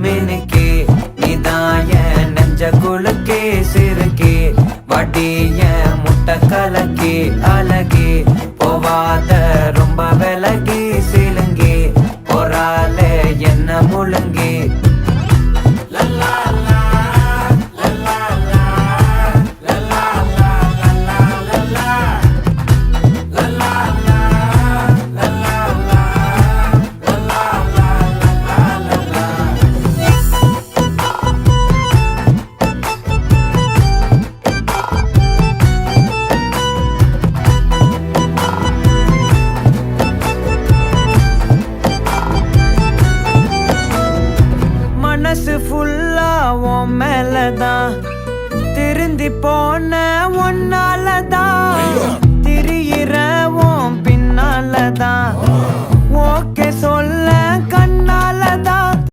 மினுக்கே நீதாய நெஞ்ச குலுக்கே சிறுக்கே வடிய முட்டை கலக்கே அழகே போவாத ரொம்ப விலகி சிலுங்கி பொறால என்ன முழுங்கி மனசு ஃபுல்லா உன் மேலதான் திருந்தி போன ஒன்னாலதான் திரியிற உன் பின்னாலதான் ஓகே சொல்ல கண்ணாலதான்